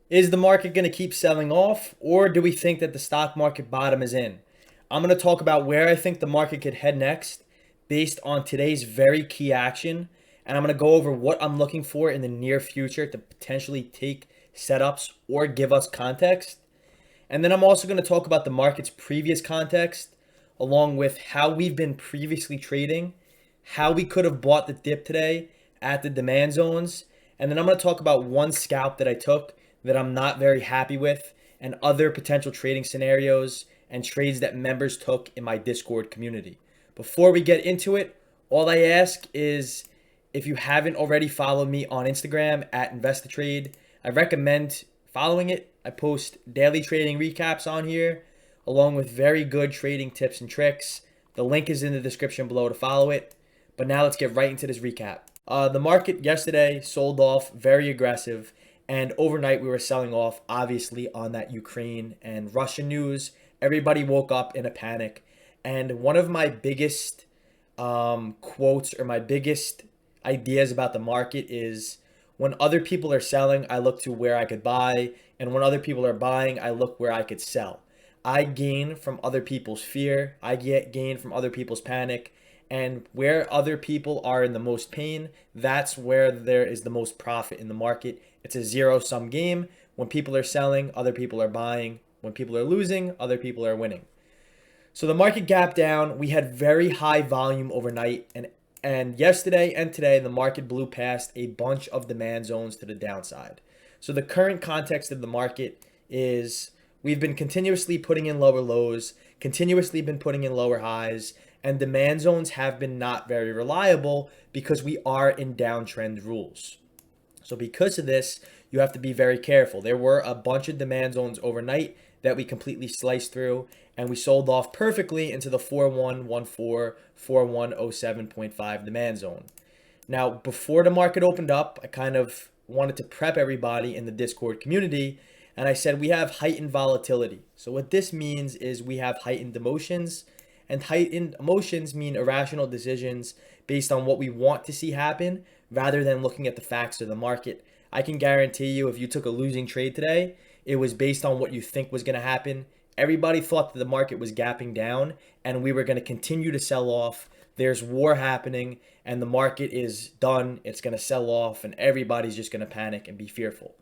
Is the market going to keep selling off, or do we think that the stock market bottom is in? I'm going to talk about where I think the market could head next based on today's very key action. And I'm going to go over what I'm looking for in the near future to potentially take setups or give us context. And then I'm also going to talk about the market's previous context, along with how we've been previously trading, how we could have bought the dip today at the demand zones. And then I'm going to talk about one scalp that I took that I'm not very happy with, and other potential trading scenarios and trades that members took in my Discord community. Before we get into it, all I ask is if you haven't already followed me on Instagram at Ameritrade, I recommend following it. I post daily trading recaps on here, along with very good trading tips and tricks. The link is in the description below to follow it. But now let's get right into this recap. The market yesterday sold off very aggressive, and overnight we were selling off, obviously, on that Ukraine and Russia news. Everybody woke up in a panic. And one of my biggest quotes, or my biggest ideas about the market, is when other people are selling, I look to where I could buy. And when other people are buying, I look where I could sell. I gain from other people's fear. I get gain from other people's panic. And where other people are in the most pain, that's where there is the most profit in the market. It's a zero-sum game. When people are selling, other people are buying. When people are losing, other people are winning. So the market gapped down. We had very high volume overnight, and yesterday and today the market blew past a bunch of demand zones to the downside. So the current context of the market is we've been continuously putting in lower lows, continuously been putting in lower highs, and demand zones have been not very reliable because we are in downtrend rules. So because of this, you have to be very careful. There were a bunch of demand zones overnight that we completely sliced through, and we sold off perfectly into the 4114, 4107.5 demand zone. Now, before the market opened up, I kind of wanted to prep everybody in the Discord community, and I said we have heightened volatility. So what this means is we have heightened emotions, and heightened emotions mean irrational decisions based on what we want to see happen rather than looking at the facts of the market. I can guarantee you if you took a losing trade today, it was based on what you think was going to happen. Everybody thought that the market was gapping down and we were going to continue to sell off. There's war happening and the market is done. It's going to sell off and everybody's just going to panic and be fearful.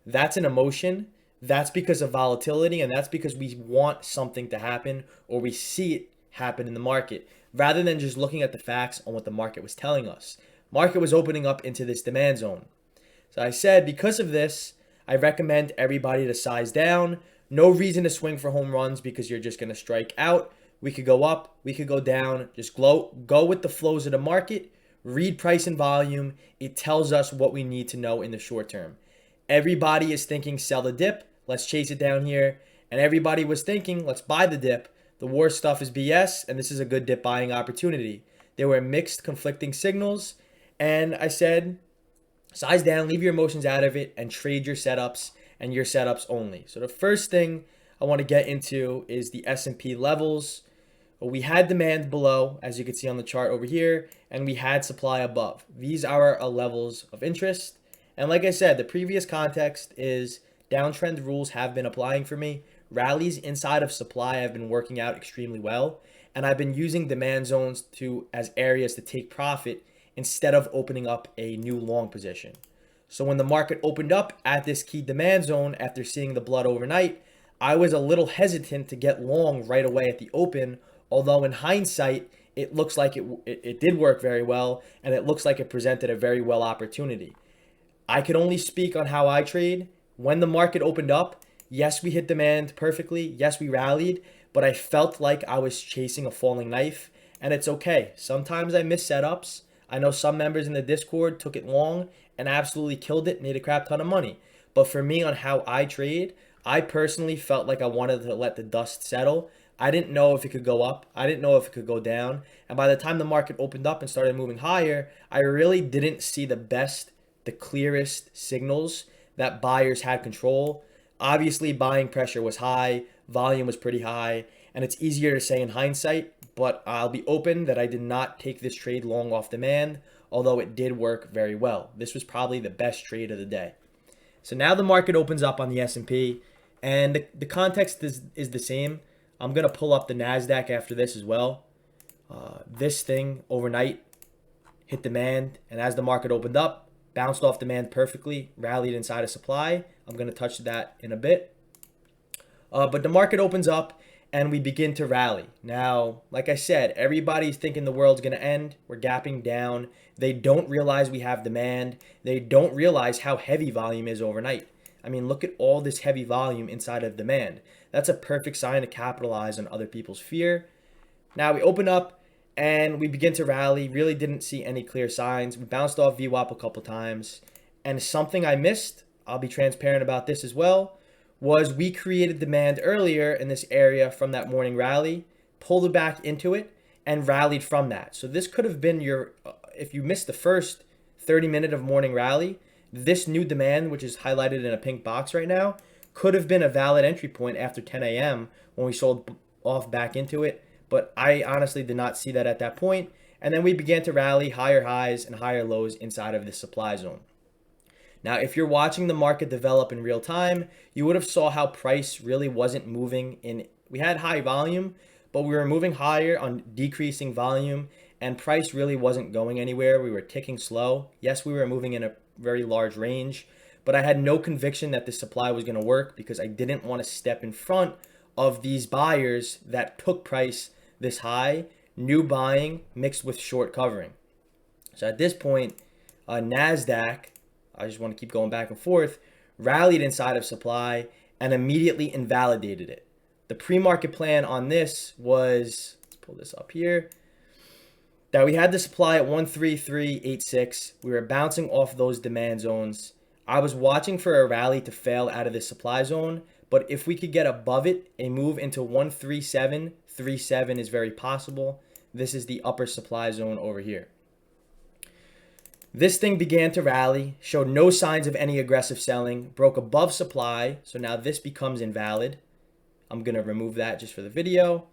That's an emotion. That's because of volatility, and that's because we want something to happen or we see it happen in the market rather than just looking at the facts on what the market was telling us. Market was opening up into this demand zone. So I said because of this, I recommend everybody to size down. No reason to swing for home runs because you're just going to strike out. We could go up, we could go down. Just go with the flows of the market. Read price and volume. It tells us what we need to know in the short term. Everybody is thinking sell the dip. Let's chase it down here. And everybody was thinking let's buy the dip. The war stuff is BS, and this is a good dip buying opportunity. There were mixed, conflicting signals, and I said, size down, leave your emotions out of it, and trade your setups and your setups only. So the first thing I want to get into is the S&P levels. We had demand below, as you can see on the chart over here, and we had supply above. These are our levels of interest. And like I said, the previous context is downtrend rules have been applying for me. Rallies inside of supply have been working out extremely well, and I've been using demand zones as areas to take profit instead of opening up a new long position. So when the market opened up at this key demand zone after seeing the blood overnight, I was a little hesitant to get long right away at the open, although in hindsight, it looks like it did work very well, and it looks like it presented a very well opportunity. I could only speak on how I trade. When the market opened up, yes, we hit demand perfectly. Yes, we rallied, but I felt like I was chasing a falling knife, and it's okay. Sometimes I miss setups. I know some members in the Discord took it long and absolutely killed it, made a crap ton of money. But for me, on how I trade, I personally felt like I wanted to let the dust settle. I didn't know if it could go up. I didn't know if it could go down. And by the time the market opened up and started moving higher, I really didn't see the clearest signals that buyers had control. Obviously, buying pressure was high, volume was pretty high, and it's easier to say in hindsight, but I'll be open that I did not take this trade long off demand, although it did work very well. This was probably the best trade of the day. So now the market opens up on the S&P, and the context is the same. I'm going to pull up the NASDAQ after this as well. This thing overnight hit demand, and as the market opened up, bounced off demand perfectly, rallied inside of supply. I'm going to touch that in a bit. But the market opens up, and we begin to rally. Now, like I said, everybody's thinking the world's going to end. We're gapping down. They don't realize we have demand. They don't realize how heavy volume is overnight. I mean, look at all this heavy volume inside of demand. That's a perfect sign to capitalize on other people's fear. Now we open up and we begin to rally. Really didn't see any clear signs. We bounced off VWAP a couple times. And something I missed, I'll be transparent about this as well, was we created demand earlier in this area from that morning rally, pulled it back into it, and rallied from that. So this could have been your, if you missed the first 30-minute of morning rally, this new demand, which is highlighted in a pink box right now, could have been a valid entry point after 10 a.m. when we sold off back into it. But I honestly did not see that at that point. And then we began to rally higher highs and higher lows inside of the supply zone. Now, if you're watching the market develop in real time, you would have saw how price really wasn't moving in. We had high volume, but we were moving higher on decreasing volume, and price really wasn't going anywhere. We were ticking slow. Yes, we were moving in a very large range, but I had no conviction that the supply was going to work because I didn't want to step in front of these buyers that took price this high, new buying mixed with short covering. So at this point, NASDAQ, I just want to keep going back and forth, rallied inside of supply and immediately invalidated it. The pre-market plan on this was, let's pull this up here, that we had the supply at 133.86. We were bouncing off those demand zones. I was watching for a rally to fail out of the supply zone, but if we could get above it, a move into 137.37 is very possible. This is the upper supply zone over here. This thing began to rally, showed no signs of any aggressive selling, broke above supply, so now this becomes invalid. I'm going to remove that just for the video.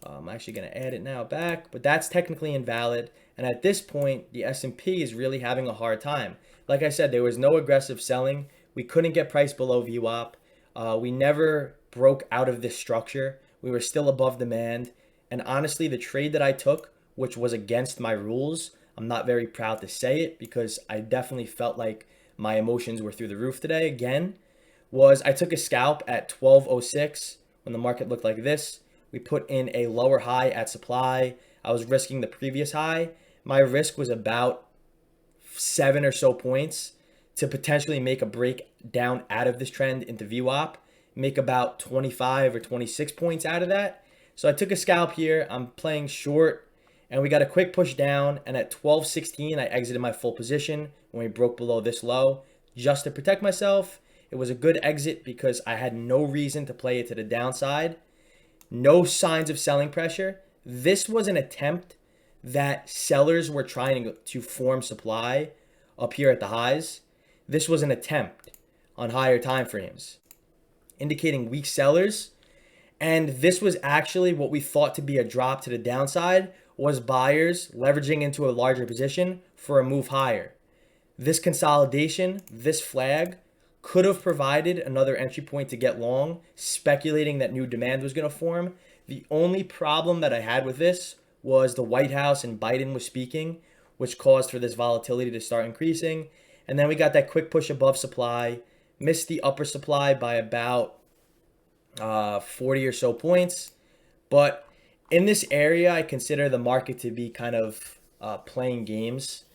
I'm actually going to add it now back, but that's technically invalid. And at this point, the S&P is really having a hard time. Like I said, there was no aggressive selling. We couldn't get price below VWAP. We never broke out of this structure. We were still above demand. And honestly, the trade that I took, which was against my rules, I'm not very proud to say it because I definitely felt like my emotions were through the roof today again, was I took a scalp at 12.06 when the market looked like this. We put in a lower high at supply. I was risking the previous high. My risk was about 7 or so points to potentially make a break down out of this trend into VWAP, make about 25 or 26 points out of that. So I took a scalp here. I'm playing short. And we got a quick push down, and at 12.16, I exited my full position when we broke below this low just to protect myself. It was a good exit because I had no reason to play it to the downside. No signs of selling pressure. This was an attempt that sellers were trying to form supply up here at the highs. This was an attempt on higher time frames, indicating weak sellers. And this was actually what we thought to be a drop to the downside, was buyers leveraging into a larger position for a move higher. This consolidation, this flag, could have provided another entry point to get long, speculating that new demand was going to form. The only problem that I had with this was the White House and Biden was speaking, which caused for this volatility to start increasing. And then we got that quick push above supply, missed the upper supply by about 40 or so points. But in this area, I consider the market to be kind of playing games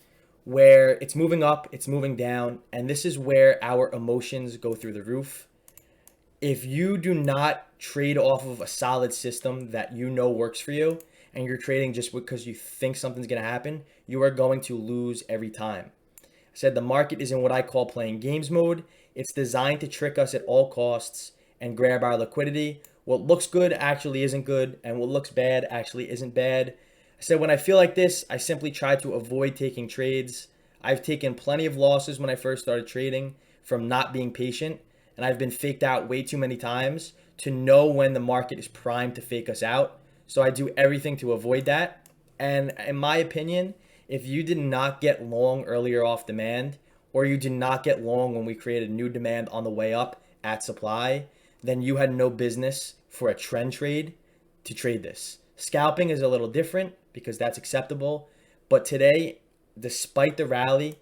where it's moving up, it's moving down, and this is where our emotions go through the roof. If you do not trade off of a solid system that you know works for you, and you're trading just because you think something's going to happen, you are going to lose every time. I said the market is in what I call playing games mode. It's designed to trick us at all costs and grab our liquidity. What looks good actually isn't good, and what looks bad actually isn't bad. I said when I feel like this, I simply try to avoid taking trades. I've taken plenty of losses when I first started trading from not being patient, and I've been faked out way too many times to know when the market is primed to fake us out. So I do everything to avoid that. And in my opinion, if you did not get long earlier off demand, or you did not get long when we created new demand on the way up at supply, then you had no business for a trend trade to trade this. Scalping is a little different because that's acceptable. But today, despite the rally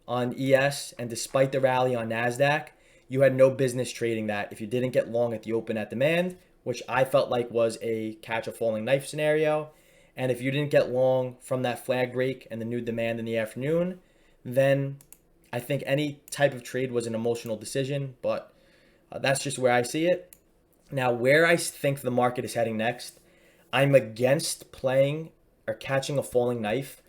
on ES and despite the rally on NASDAQ, you had no business trading that if you didn't get long at the open at demand, which I felt like was a catch a falling knife scenario. And if you didn't get long from that flag break and the new demand in the afternoon, then I think any type of trade was an emotional decision, but that's just where I see it. Now, where I think the market is heading next, I'm against playing or catching a falling knife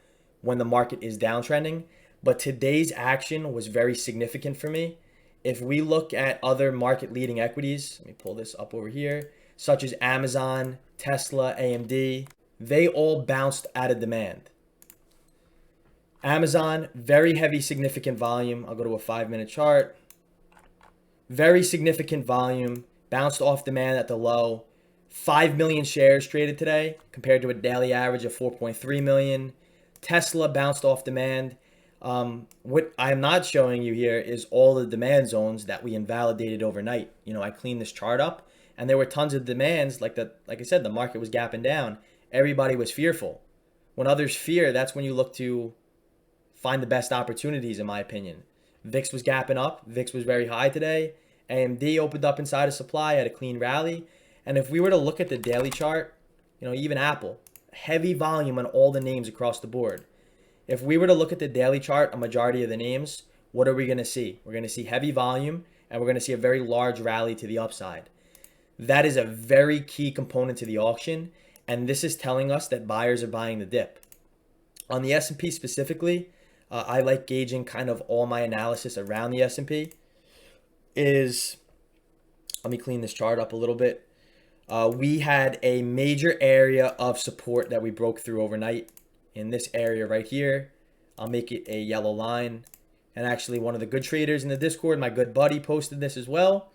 when the market is downtrending, but today's action was very significant for me. If we look at other market leading equities, let me pull this up over here, such as Amazon, Tesla, AMD, they all bounced out of demand. Amazon, very heavy, significant volume. I'll go to a 5-minute chart. Very significant volume, bounced off demand at the low. 5 million shares traded today compared to a daily average of 4.3 million. Tesla bounced off demand. What I'm not showing you here is all the demand zones that we invalidated overnight. I cleaned this chart up and there were tons of demands. Like I said, the market was gapping down. Everybody was fearful. When others fear, that's when you look to find the best opportunities, in my opinion. VIX was gapping up. VIX was very high today. AMD opened up inside of supply, had a clean rally. And if we were to look at the daily chart, even Apple, heavy volume on all the names across the board. If we were to look at the daily chart, a majority of the names, what are we going to see? We're going to see heavy volume and we're going to see a very large rally to the upside. That is a very key component to the auction. And this is telling us that buyers are buying the dip. On the S&P specifically, I like gauging kind of all my analysis around the S&P let me clean this chart up a little bit. We had a major area of support that we broke through overnight in this area right here. I'll make it a yellow line. And actually one of the good traders in the Discord, my good buddy, posted this as well.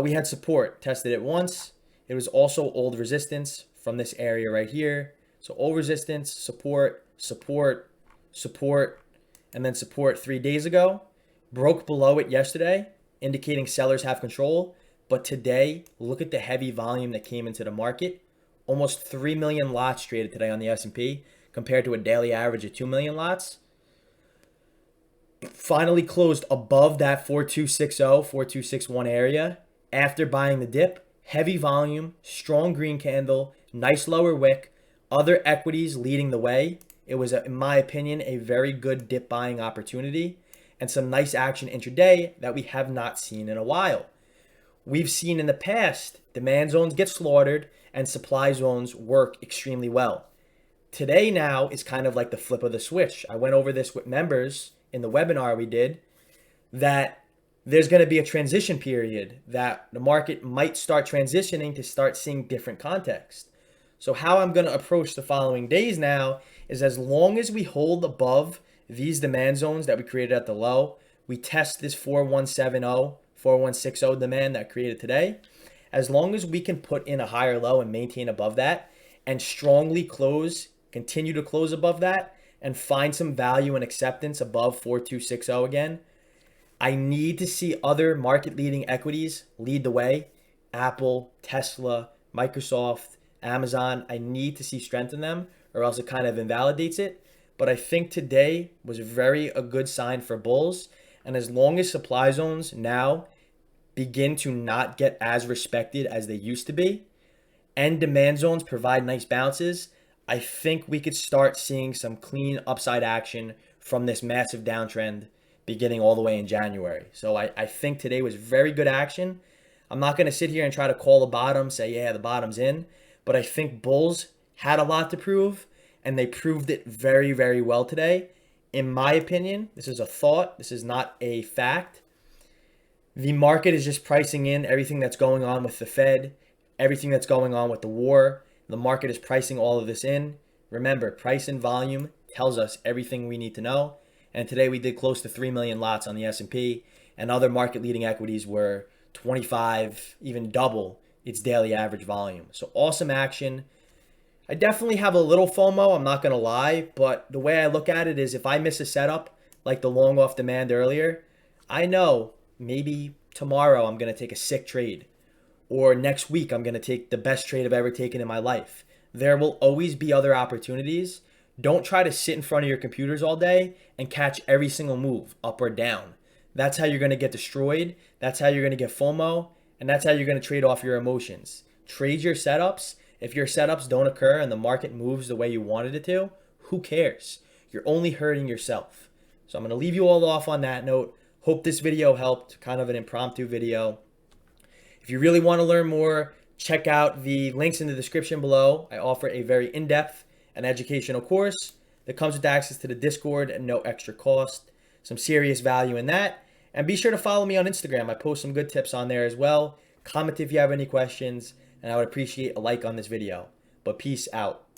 We had support, tested it once. It was also old resistance from this area right here. So old resistance, support, support, support, and then support 3 days ago. Broke below it yesterday, indicating sellers have control. But today, look at the heavy volume that came into the market. Almost 3 million lots traded today on the S&P compared to a daily average of 2 million lots. Finally closed above that 4260, 4261 area after buying the dip. Heavy volume, strong green candle, nice lower wick, other equities leading the way. It was, in my opinion, a very good dip buying opportunity and some nice action intraday that we have not seen in a while. We've seen in the past demand zones get slaughtered and supply zones work extremely well. Today now is kind of like the flip of the switch. I went over this with members in the webinar we did, that there's going to be a transition period that the market might start transitioning to start seeing different context. So how I'm going to approach the following days now is as long as we hold above these demand zones that we created at the low, we test this 4170, 4160 demand that created today. As long as we can put in a higher low and maintain above that and strongly close, continue to close above that and find some value and acceptance above 4260 again, I need to see other market leading equities lead the way. Apple, Tesla, Microsoft, Amazon. I need to see strength in them or else it kind of invalidates it. But I think today was a good sign for bulls. And as long as supply zones now begin to not get as respected as they used to be and demand zones provide nice bounces, I think we could start seeing some clean upside action from this massive downtrend beginning all the way in January. So I think today was very good action. I'm not going to sit here and try to call the bottom, say, yeah, the bottom's in. But I think bulls had a lot to prove, and they proved it very, very well today. In my opinion, this is a thought. This is not a fact. The market is just pricing in everything that's going on with the Fed, everything that's going on with the war. The market is pricing all of this in. Remember, price and volume tells us everything we need to know. And today we did close to 3 million lots on the S&P, and other market leading equities were 25, even double its daily average volume. So awesome action. I definitely have a little FOMO, I'm not going to lie, but the way I look at it is if I miss a setup, like the long off demand earlier, I know maybe tomorrow I'm going to take a sick trade, or next week I'm going to take the best trade I've ever taken in my life. There will always be other opportunities. Don't try to sit in front of your computers all day and catch every single move up or down. That's how you're going to get destroyed. That's how you're going to get FOMO. And that's how you're going to trade off your emotions. Trade your setups. If your setups don't occur and the market moves the way you wanted it to, who cares? You're only hurting yourself. So I'm going to leave you all off on that note. Hope this video helped. Kind of an impromptu video. If you really want to learn more, check out the links in the description below. I offer a very in-depth and educational course that comes with access to the Discord at no extra cost. Some serious value in that. And be sure to follow me on Instagram. I post some good tips on there as well. Comment if you have any questions, and I would appreciate a like on this video. But peace out.